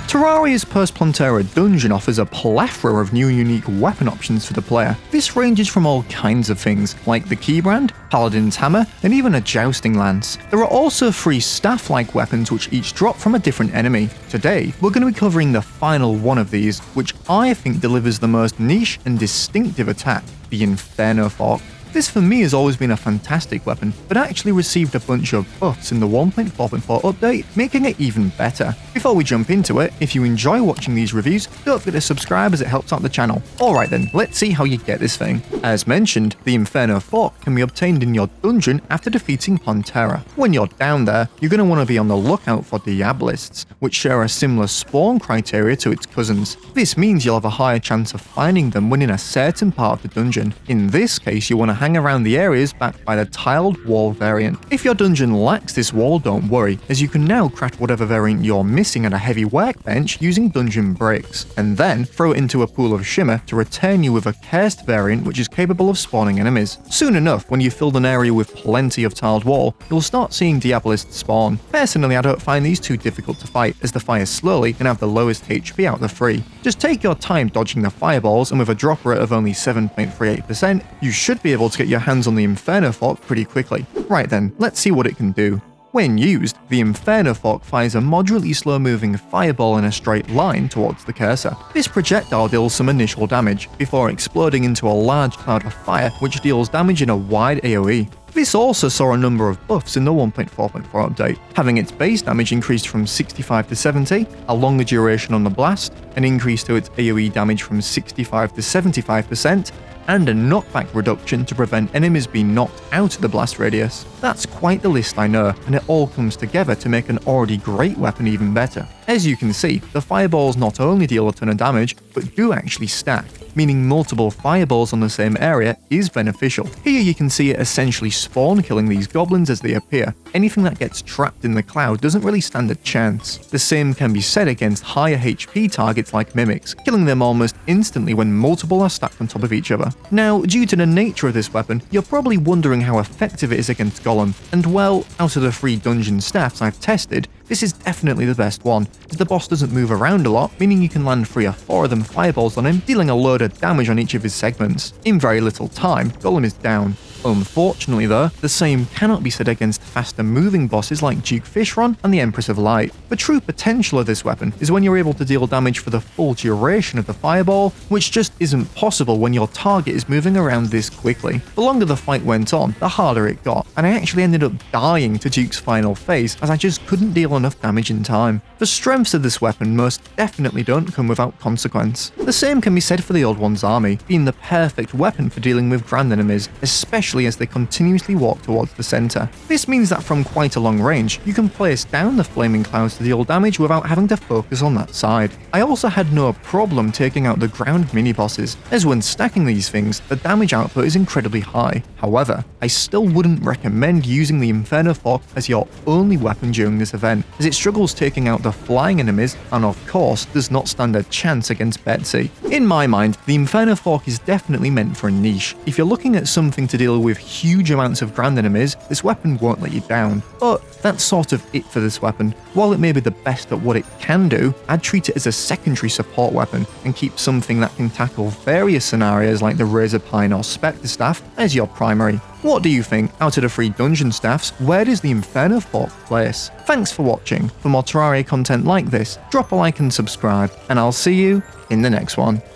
Terraria's post-Plantera dungeon offers a plethora of new unique weapon options for the player. This ranges from all kinds of things, like the keybrand, paladin's hammer, and even a jousting lance. There are also 3 staff-like weapons which each drop from a different enemy. Today, we're going to be covering the final one of these, which I think delivers the most niche and distinctive attack, the Inferno Fork. This for me has always been a fantastic weapon, but actually received a bunch of buffs in the 1.4.4 update, making it even better. Before we jump into it, if you enjoy watching these reviews, don't forget to subscribe as it helps out the channel. Alright then, let's see how you get this thing. As mentioned, the Inferno Fork can be obtained in your dungeon after defeating Plantera. When you're down there, you're going to want to be on the lookout for Diabolists, which share a similar spawn criteria to its cousins. This means you'll have a higher chance of finding them when in a certain part of the dungeon. In this case, you want to hang around the areas backed by the tiled wall variant. If your dungeon lacks this wall, don't worry, as you can now craft whatever variant you're missing at a heavy workbench using dungeon bricks, and then throw it into a pool of shimmer to return you with a cursed variant which is capable of spawning enemies. Soon enough, when you've filled an area with plenty of tiled wall, you'll start seeing Diabolists spawn. Personally, I don't find these too difficult to fight, as the fire slowly and have the lowest HP out of the 3. Just take your time dodging the fireballs, and with a drop rate of only 7.38%, you should be able to get your hands on the Inferno Fork pretty quickly. Right then, let's see what it can do. When used, the Inferno Fork fires a moderately slow-moving fireball in a straight line towards the cursor. This projectile deals some initial damage, before exploding into a large cloud of fire which deals damage in a wide AoE. This also saw a number of buffs in the 1.4.4 update, having its base damage increased from 65 to 70, a longer duration on the blast, an increase to its AoE damage from 65 to 75%, and a knockback reduction to prevent enemies being knocked out of the blast radius. That's quite the list, I know, and it all comes together to make an already great weapon even better. As you can see, the fireballs not only deal a ton of damage, but do actually stack, meaning multiple fireballs on the same area is beneficial. Here you can see it essentially spawn killing these goblins as they appear. Anything that gets trapped in the cloud doesn't really stand a chance. The same can be said against higher HP targets like mimics, killing them almost instantly when multiple are stacked on top of each other. Now, due to the nature of this weapon, you're probably wondering how effective it is against Golem, and well, out of the 3 dungeon staffs I've tested, this is definitely the best one, as the boss doesn't move around a lot, meaning you can land 3 or 4 of them fireballs on him, dealing a load of damage on each of his segments. In very little time, Golem is down. Unfortunately though, the same cannot be said against faster moving bosses like Duke Fishron and the Empress of Light. The true potential of this weapon is when you're able to deal damage for the full duration of the fireball, which just isn't possible when your target is moving around this quickly. The longer the fight went on, the harder it got, and I actually ended up dying to Duke's final phase as I just couldn't deal enough damage in time. The strengths of this weapon most definitely don't come without consequence. The same can be said for the Old One's army, being the perfect weapon for dealing with grand enemies, especially as they continuously walk towards the center. This means that from quite a long range, you can place down the flaming clouds to deal damage without having to focus on that side. I also had no problem taking out the ground mini-bosses, as when stacking these things, the damage output is incredibly high. However, I still wouldn't recommend using the Inferno Fork as your only weapon during this event, as it struggles taking out the flying enemies and of course does not stand a chance against Betsy. In my mind, the Inferno Fork is definitely meant for a niche. If you're looking at something to deal with huge amounts of grand enemies, this weapon won't let you down. But that's sort of it for this weapon. While it may be the best at what it can do, I'd treat it as a secondary support weapon and keep something that can tackle various scenarios like the Razor Pine or Spectre Staff as your primary. What do you think? Out of the 3 dungeon staffs, where does the Inferno Fork place? Thanks for watching. For more Terraria content like this, drop a like and subscribe, and I'll see you in the next one.